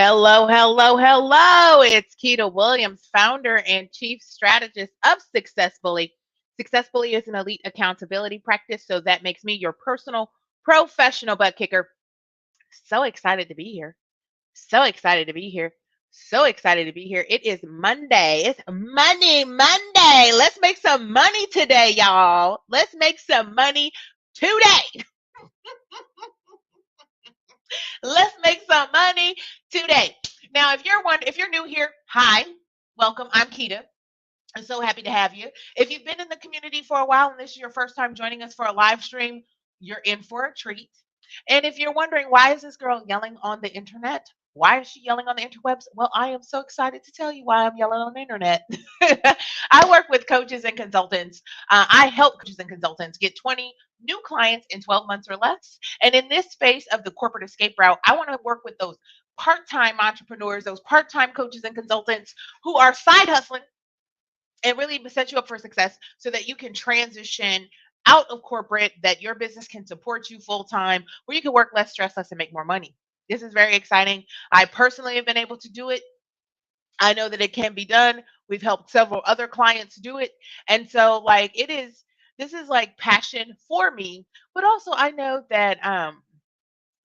Hello, hello, hello. It's Keita Williams, founder and chief strategist of Successfully. Successfully is an elite accountability practice, so that makes me your personal professional butt kicker. So excited to be here. So excited to be here. So excited to be here. It is Monday. It's Money Monday. Let's make some money today, y'all. Let's make some money today. Let's make some money today. Now, if you're new here, hi, welcome. I'm Keita. I'm so happy to have you. If you've been in the community for a while and this is your first time joining us for a live stream, you're in for a treat. And if you're wondering why is this girl yelling on the internet? Why is she yelling on the interwebs? Well, I am so excited to tell you why I'm yelling on the internet. I work with coaches and consultants. I help coaches and consultants get 20 new clients in 12 months or less. And in this space of the corporate escape route, I want to work with those part time entrepreneurs, those part time coaches and consultants who are side hustling and really set you up for success so that you can transition out of corporate, that your business can support you full time, where you can work less, stress less, and make more money. This is very exciting. I personally have been able to do it. I know that it can be done. We've helped several other clients do it. And so, like, this is like passion for me, but also I know that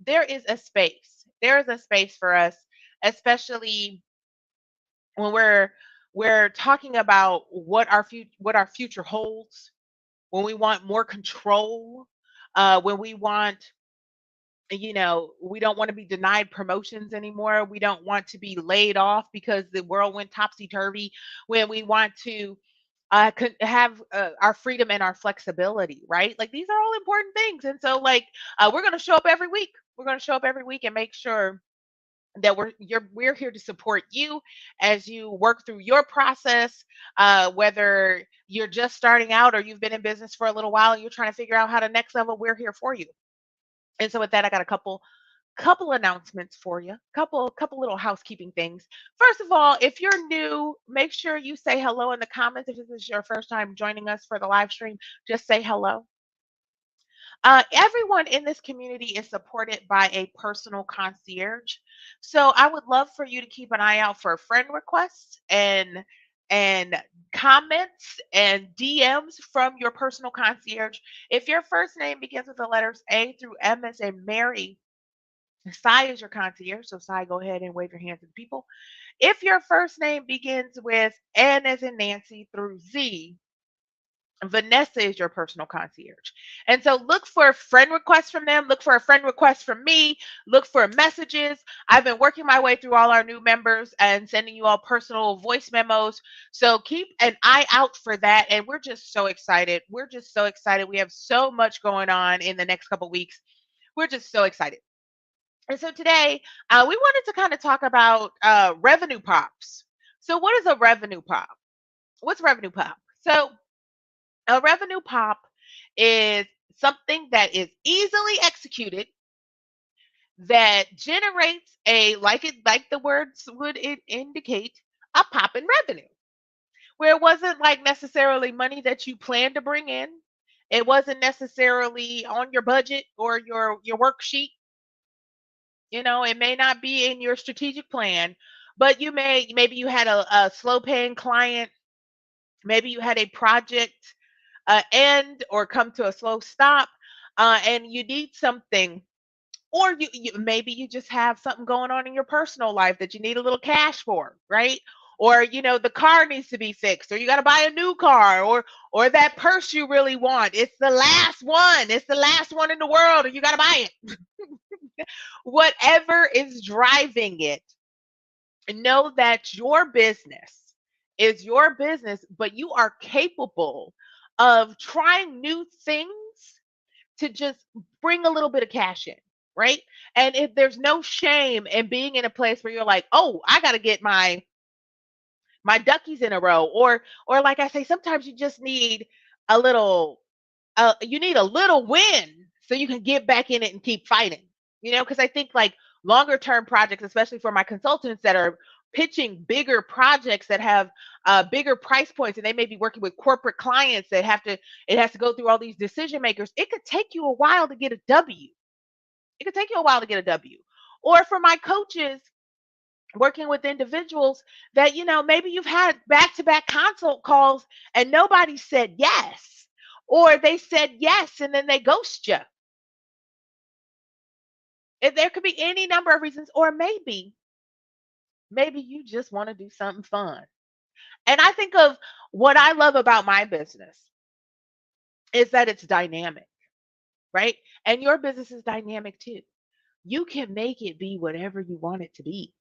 there is a space. There is a space for us, especially when we're talking about what our future holds, when we want more control, when we want, we don't want to be denied promotions anymore. We don't want to be laid off because the world went topsy turvy. When we want to have our freedom and our flexibility, right? Like these are all important things, and so like we're going to show up every week. We're going to show up every week and make sure that we're here to support you as you work through your process, whether you're just starting out or you've been in business for a little while and you're trying to figure out how to next level. We're here for you. And so with that, I got a couple announcements for you. Couple little housekeeping things. First of all, if you're new, make sure you say hello in the comments. If this is your first time joining us for the live stream, just say hello. Everyone in this community is supported by a personal concierge. So I would love for you to keep an eye out for friend requests and comments and DMs from your personal concierge. If your first name begins with the letters A through M as in Mary, Sai is your concierge. So Sai, go ahead and wave your hand to the people. If your first name begins with N as in Nancy through Z, Vanessa is your personal concierge. And so look for friend requests from them. Look for a friend request from me. Look for messages. I've been working my way through all our new members and sending you all personal voice memos. So keep an eye out for that. And we're just so excited. We're just so excited. We have so much going on in the next couple weeks. We're just so excited. And so today, we wanted to kind of talk about revenue pops. So, what is a revenue pop? What's revenue pop? So, a revenue pop is something that is easily executed that generates like the words would indicate, a pop in revenue. Where it wasn't like necessarily money that you plan to bring in. It wasn't necessarily on your budget or your worksheet. It may not be in your strategic plan, but maybe you had a slow paying client, maybe you had a project end or come to a slow stop, and you need something, or maybe you just have something going on in your personal life that you need a little cash for, right? Or the car needs to be fixed, or you got to buy a new car, or that purse you really want. It's the last one. It's the last one in the world, and you got to buy it. Whatever is driving it, know that your business is your business, but you are capable of trying new things to just bring a little bit of cash in, right? And if there's no shame in being in a place where you're like, oh, I got to get my duckies in a row, or like I say, sometimes you just need a little, you need a little win so you can get back in it and keep fighting. Because I think like longer term projects, especially for my consultants that are pitching bigger projects that have bigger price points, and they may be working with corporate clients that it has to go through all these decision makers. It could take you a while to get a W. It could take you a while to get a W. Or for my coaches working with individuals that, maybe you've had back-to-back consult calls and nobody said yes, or they said yes and then they ghost you. There could be any number of reasons, or maybe you just want to do something fun. And I think of what I love about my business is that it's dynamic, right? And your business is dynamic too. You can make it be whatever you want it to be.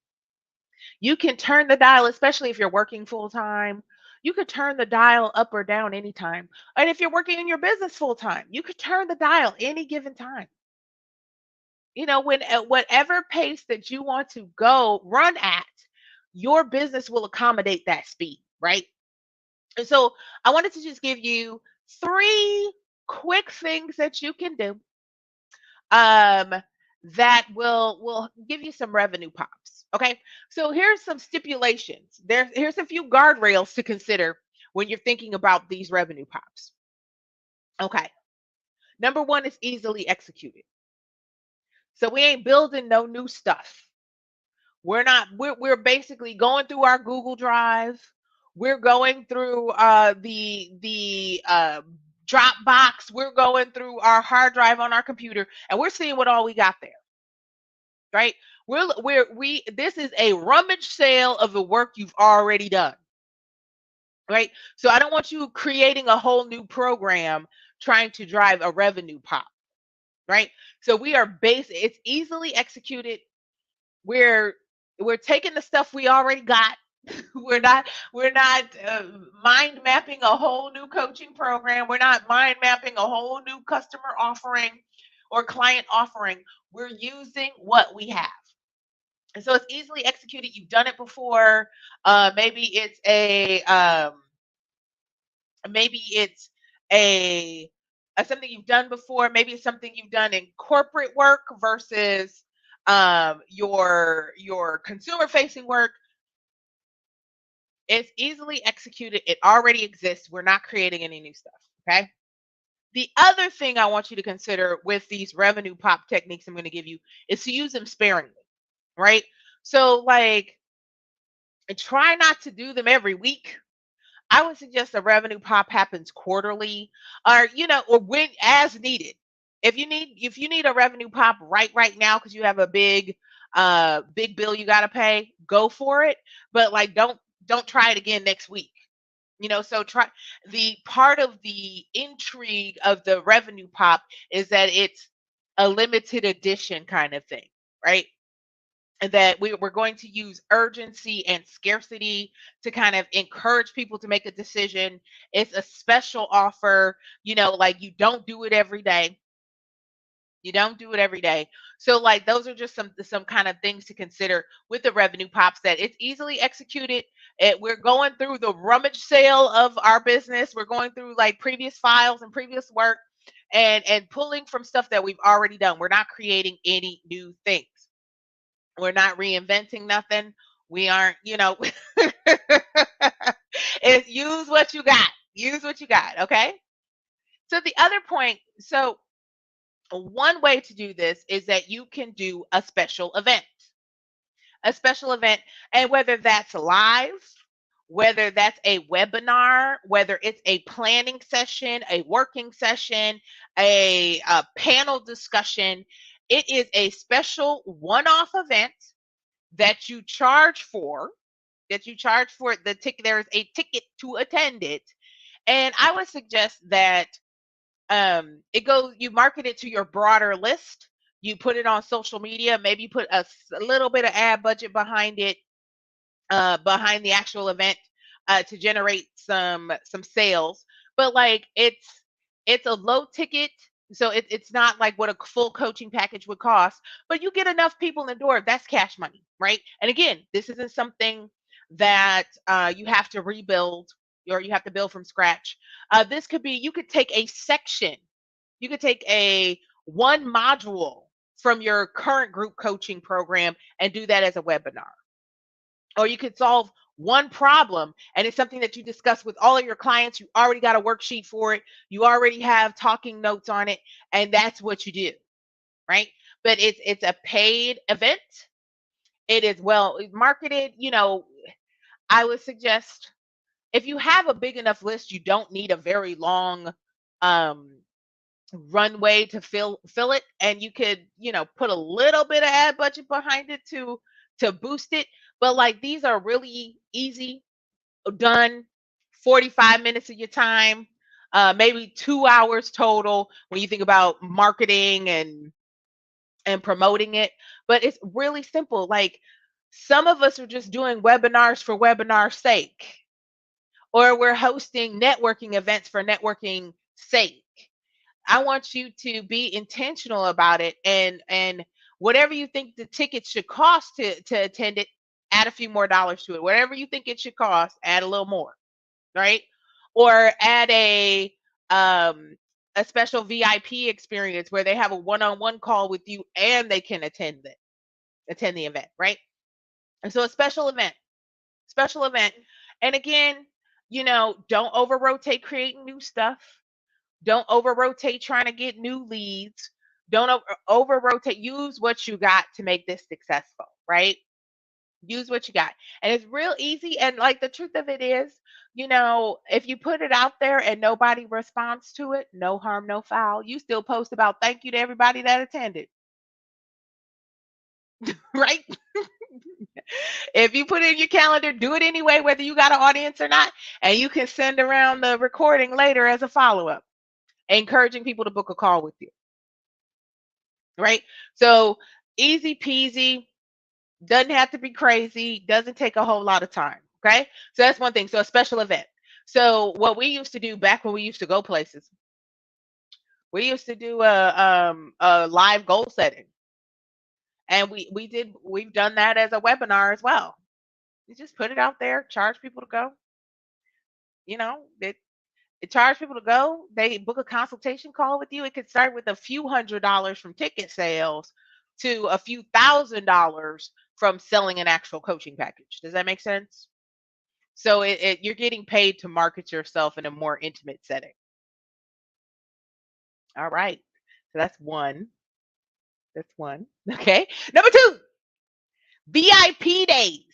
You can turn the dial, especially if you're working full time. You could turn the dial up or down anytime. And if you're working in your business full time, you could turn the dial any given time. When at whatever pace that you want to go run at, your business will accommodate that speed, right? And so I wanted to just give you three quick things that you can do um, that will give you some revenue pops. Okay, so here's some stipulations. Here's a few guardrails to consider when you're thinking about these revenue pops. Okay, number one is easily executed. So we ain't building no new stuff. We're not. We're basically going through our Google Drive. We're going through the Dropbox. We're going through our hard drive on our computer, and we're seeing what all we got there. Right? This is a rummage sale of the work you've already done. Right? So I don't want you creating a whole new program trying to drive a revenue pop. Right? So it's easily executed. We're taking the stuff we already got. we're not mind mapping a whole new coaching program. We're not mind mapping a whole new customer offering or client offering. We're using what we have. And so it's easily executed. You've done it before. Maybe it's a something you've done before. Maybe it's something you've done in corporate work versus your consumer facing work. It's easily executed. It already exists. We're not creating any new stuff. Okay. The other thing I want you to consider with these revenue pop techniques I'm going to give you is to use them sparingly, right? So, like, try not to do them every week. I would suggest a revenue pop happens quarterly, or when as needed. If you need a revenue pop right now because you have a big bill you got to pay, go for it. But like, don't try it again next week. So try the part of the intrigue of the revenue pop is that it's a limited edition kind of thing, right? And that we're going to use urgency and scarcity to kind of encourage people to make a decision. It's a special offer, like you don't do it every day. You don't do it every day. So like those are just some kind of things to consider with the revenue pops, that it's easily executed. We're going through the rummage sale of our business. We're going through like previous files and previous work and pulling from stuff that we've already done. We're not creating any new things. We're not reinventing nothing. We aren't, it's use what you got. Use what you got, okay? So the other point, so one way to do this is that you can do a special event. A special event, and whether that's live, whether that's a webinar, whether it's a planning session, a working session, a panel discussion, it is a special one-off event that you charge for, the ticket. There is a ticket to attend it. And I would suggest that you market it to your broader list. You put it on social media. Maybe you put a little bit of ad budget behind it, behind the actual event, to generate some sales. But like it's a low ticket, so it's not like what a full coaching package would cost. But you get enough people in the door, that's cash money, right? And again, this isn't something that you have to rebuild or you have to build from scratch. This could be, you could take a section, you could take a one module from your current group coaching program and do that as a webinar. Or you could solve one problem and it's something that you discuss with all of your clients. You already got a worksheet for it. You already have talking notes on it, and that's what you do, right? But it's a paid event. It is well marketed. I would suggest if you have a big enough list, you don't need a very long um, runway to fill it, and you could put a little bit of ad budget behind it to boost it. But like these are really easy done, 45 minutes of your time, maybe 2 hours total when you think about marketing and promoting it. But it's really simple. Like some of us are just doing webinars for webinar sake, or we're hosting networking events for networking sake. I want you to be intentional about it, and whatever you think the ticket should cost to attend it, add a few more dollars to it. Whatever you think it should cost, add a little more, right? Or add um a special VIP experience where they have a one-on-one call with you and they can attend the event, right? And so a special event. And again, don't over rotate creating new stuff. Don't over rotate trying to get new leads. Don't over rotate. Use what you got to make this successful, right? Use what you got. And it's real easy. And like the truth of it is, if you put it out there and nobody responds to it, no harm, no foul. You still post about thank you to everybody that attended, right? If you put it in your calendar, do it anyway, whether you got an audience or not. And you can send around the recording later as a follow up, encouraging people to book a call with you, right? So easy peasy, doesn't have to be crazy, doesn't take a whole lot of time. Okay. So that's one thing. So a special event. So what we used to do back when we used to go places, we used to do a live goal setting. And we've done that as a webinar as well. You just put it out there, charge people to go. It charge people to go. They book a consultation call with you. It could start with a few $100s from ticket sales to a few $1,000s from selling an actual coaching package. Does that make sense? So you're getting paid to market yourself in a more intimate setting. All right. So that's one. That's one. Okay. Number two, VIP days.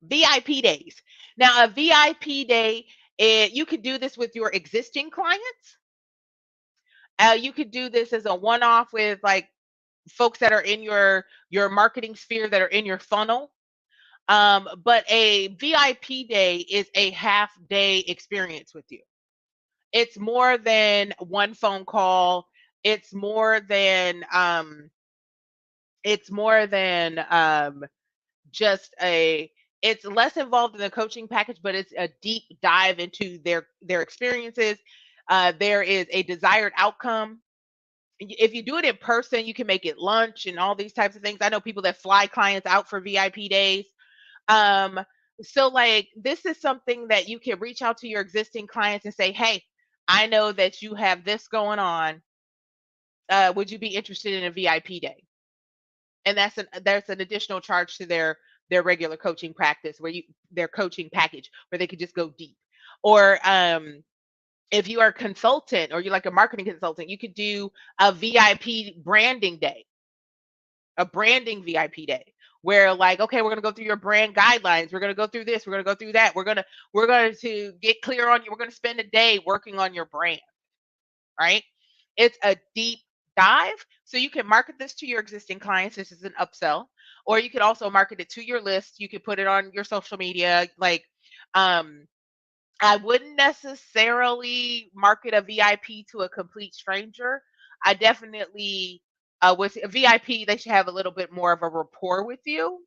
VIP days. Now, a VIP day, you could do this with your existing clients. You could do this as a one-off with like folks that are in your marketing sphere that are in your funnel. But a VIP day is a half day experience with you. It's more than one phone call. It's more than just a it's less involved in the coaching package, but it's a deep dive into their experiences. There is a desired outcome. If you do it in person, you can make it lunch and all these types of things. I know people that fly clients out for VIP days. Um, so like this is something that you can reach out to your existing clients and say, hey, I know that you have this going on. Would you be interested in a VIP day? And there's an additional charge to their regular coaching practice their coaching package where they could just go deep. Or if you are a consultant or you're like a marketing consultant, you could do a VIP branding day, a branding VIP day where like, okay, we're going to go through your brand guidelines. We're going to go through this. We're going to go through that. We're going to get clear on you. We're going to spend a day working on your brand, right? It's a deep dive. So you can market this to your existing clients. This is an upsell. Or you could also market it to your list. You could put it on your social media. Like, I wouldn't necessarily market a VIP to a complete stranger. I definitely, with a VIP, they should have a little bit more of a rapport with you.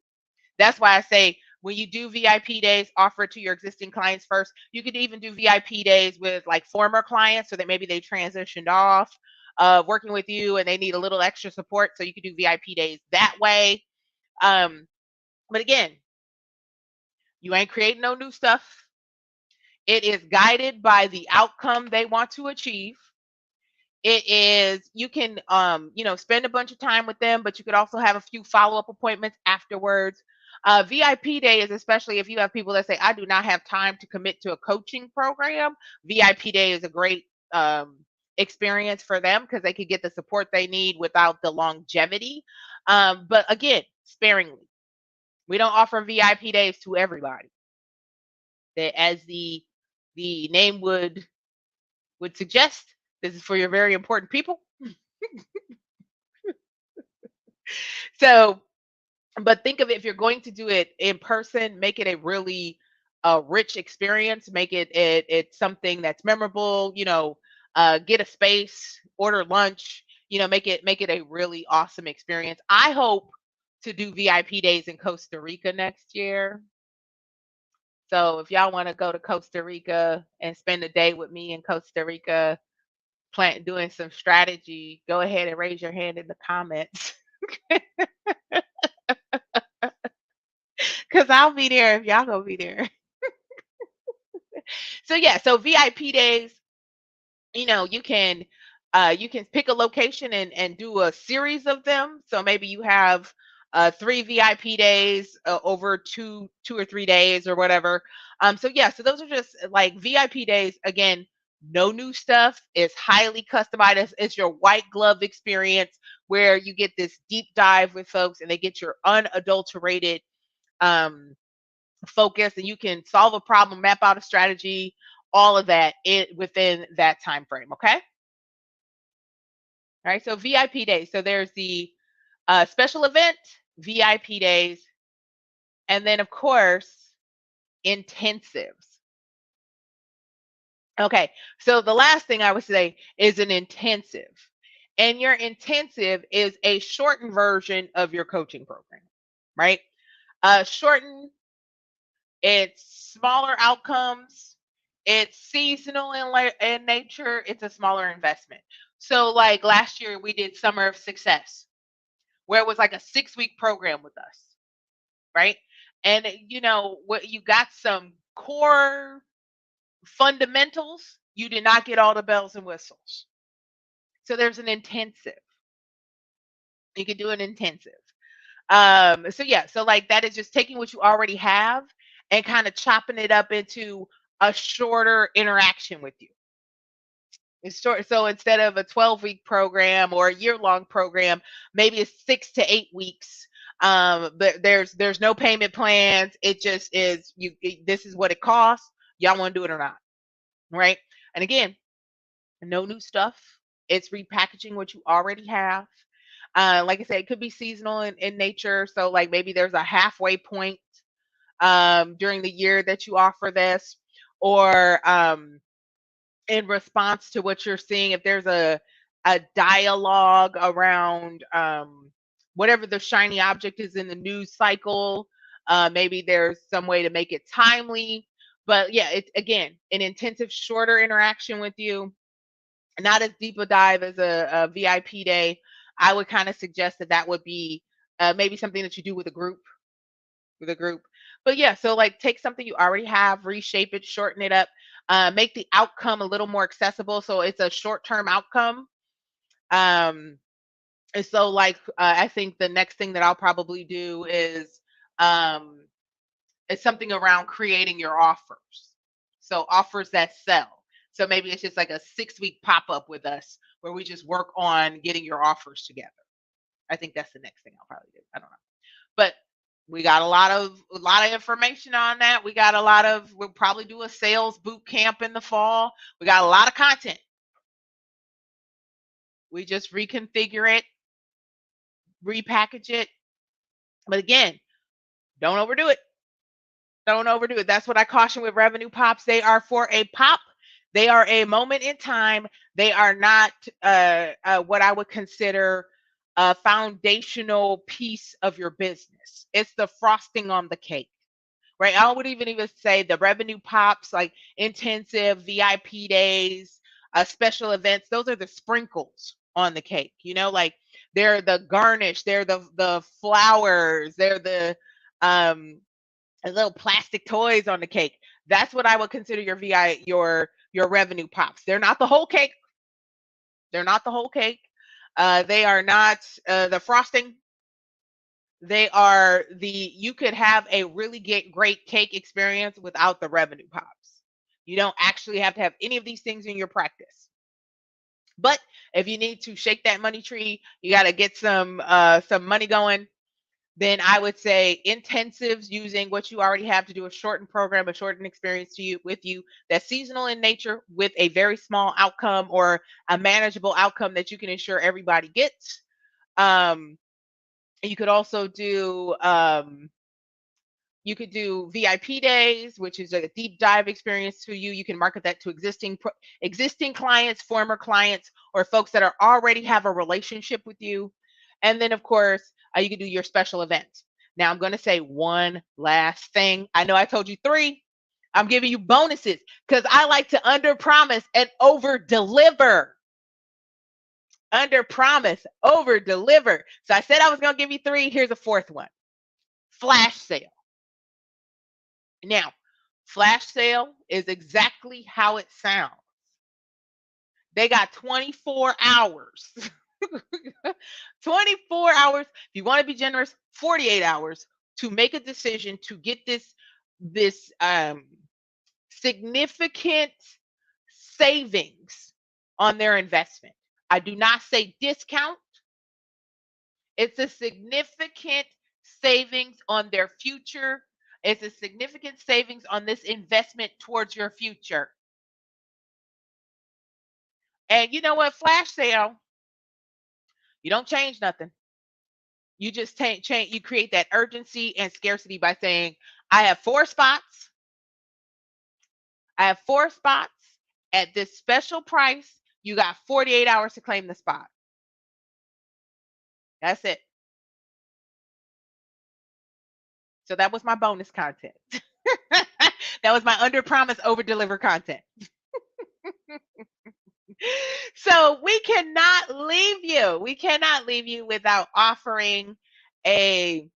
That's why I say when you do VIP days, offer it to your existing clients first. You could even do VIP days with like former clients so that maybe they transitioned off working with you and they need a little extra support. So you could do VIP days that way. But again, you ain't creating no new stuff. It is guided by the outcome they want to achieve. It is you can spend a bunch of time with them, but you could also have a few follow-up appointments afterwards. VIP day is especially if you have people that say, I do not have time to commit to a coaching program. VIP day is a great experience for them because they could get the support they need without the longevity. But again, sparingly. We don't offer VIP days to everybody. As the name would suggest, this is for your very important people. So, but think of it, if you're going to do it in person, make it a really rich experience. Make it's something that's memorable. Get a space, order lunch. Make it a really awesome experience. I hope to do VIP days in Costa Rica next year. So if y'all want to go to Costa Rica and spend a day with me in Costa Rica, doing some strategy, go ahead and raise your hand in the comments. Cause I'll be there if y'all gonna be there. So yeah, so VIP days, you can pick a location and do a series of them. So maybe you have 3 VIP days over 2 or 3 days or whatever. So yeah, so those are just like VIP days. Again, no new stuff. It's highly customized. It's your white glove experience where you get this deep dive with folks and they get your unadulterated um, focus, and you can solve a problem, map out a strategy, all of that within that time frame. Okay. All right, so VIP days. So there's the special event, VIP days, and then, of course, intensives. Okay, so the last thing I would say is an intensive. And your intensive is a shortened version of your coaching program, right? Shortened, it's smaller outcomes, it's seasonal in nature, it's a smaller investment. So, like last year, we did Summer of Success, where it was like a 6-week program with us, right? And what, you got some core fundamentals, you did not get all the bells and whistles. So there's an intensive. You can do an intensive. So yeah, so like that is just taking what you already have and kind of chopping it up into a shorter interaction with you. It's short. So instead of a 12-week program or a year-long program, maybe it's 6 to 8 weeks. But there's no payment plans. It just is this is what it costs. Y'all want to do it or not, right? And again, no new stuff. It's repackaging what you already have. Like I said, it could be seasonal in nature. So like maybe there's a halfway point during the year that you offer this, or in response to what you're seeing, if there's a dialogue around whatever the shiny object is in the news cycle, maybe there's some way to make it timely. But yeah, it's again an intensive, shorter interaction with you, not as deep a dive as a VIP day. I would kind of suggest that would be maybe something that you do with a group. But yeah, so like take something you already have, reshape it, shorten it up, make the outcome a little more accessible. So it's a short-term outcome. And so like I think the next thing that I'll probably do um, is something around creating your offers. So offers that sell. So maybe it's just like a 6-week pop-up with us where we just work on getting your offers together. I think that's the next thing I'll probably do. I don't know. But we got a lot of information on that. We'll probably do a sales boot camp in the fall. We got a lot of content. We just reconfigure it, repackage it. But again, don't overdo it. Don't overdo it. That's what I caution with revenue pops. They are for a pop. They are a moment in time. They are not what I would consider a foundational piece of your business. It's the frosting on the cake, right? I would even say the revenue pops, like intensive, VIP days, special events. Those are the sprinkles on the cake. Like they're the garnish. They're the flowers. They're the little plastic toys on the cake. That's what I would consider your revenue pops. They're not the whole cake. They're not the whole cake. They are not the frosting. They are you could have a really great cake experience without the revenue pops. You don't actually have to have any of these things in your practice. But if you need to shake that money tree, you got to get some money going. Then I would say intensives, using what you already have to do a shortened program, a shortened experience to you with you that's seasonal in nature with a very small outcome or a manageable outcome that you can ensure everybody gets. You could also do you could do VIP days, which is a deep dive experience to you. You can market that to existing clients, former clients, or folks that are already have a relationship with you. And then, of course, you can do your special events. Now, I'm going to say one last thing. I know I told you three. I'm giving you bonuses because I like to under promise and over deliver. Under promise, over deliver. So I said I was going to give you three. Here's a fourth one: flash sale. Now, flash sale is exactly how it sounds. They got 24 hours. 24 hours. If you want to be generous, 48 hours to make a decision to get this significant savings on their investment. I do not say discount. It's a significant savings on their future. It's a significant savings on this investment towards your future. And you know what? Flash sale, you don't change nothing. You just change. You create that urgency and scarcity by saying, "I have 4 spots. I have 4 spots at this special price. You got 48 hours to claim the spot." That's it. So that was my bonus content. That was my under promise, over deliver content. So we cannot leave you. We cannot leave you without offering a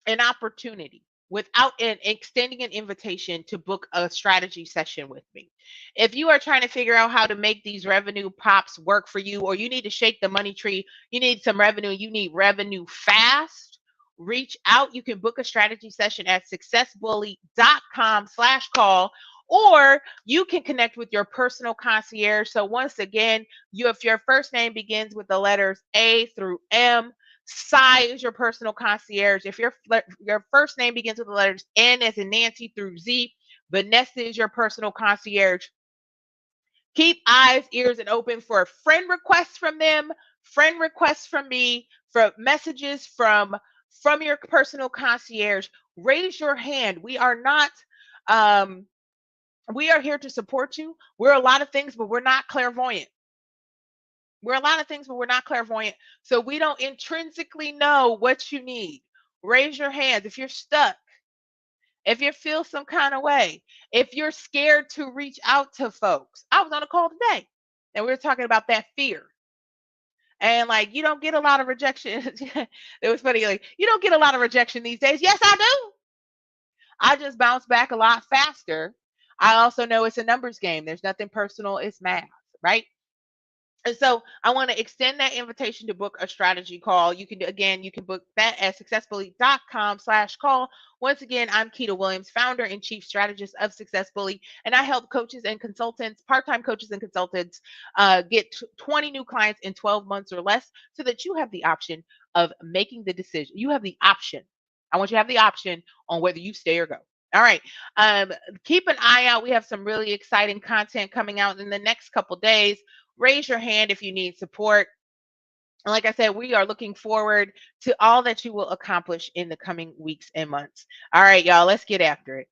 an opportunity, without extending an invitation to book a strategy session with me. If you are trying to figure out how to make these revenue pops work for you, or you need to shake the money tree, you need some revenue, you need revenue fast, reach out. You can book a strategy session at successbully.com/call, or you can connect with your personal concierge. So once again, if your first name begins with the letters A through M, Sai is your personal concierge. If your first name begins with the letters N as in Nancy through Z, Vanessa is your personal concierge. Keep eyes, ears, and open for friend requests from them, friend requests from me, for messages from your personal concierge. Raise your hand. We are not we are here to support you. We're a lot of things, but we're not clairvoyant. We're a lot of things, but we're not clairvoyant. So we don't intrinsically know what you need. Raise your hands if you're stuck, if you feel some kind of way, if you're scared to reach out to folks. I was on a call today and we were talking about that fear. And like, you don't get a lot of rejection. It was funny. Like, you don't get a lot of rejection these days. Yes, I do. I just bounce back a lot faster. I also know it's a numbers game. There's nothing personal. It's math, right? And so I want to extend that invitation to book a strategy call. You can, again, you can book that at successbully.com/call. Once again, I'm Keita Williams, founder and chief strategist of Success Bully, and I help coaches and consultants, part-time coaches and consultants, get 20 new clients in 12 months or less, so that you have the option of making the decision. You have the option. I want you to have the option on whether you stay or go. All right. Keep an eye out. We have some really exciting content coming out in the next couple days. Raise your hand if you need support. And like I said, we are looking forward to all that you will accomplish in the coming weeks and months. All right, y'all, let's get after it.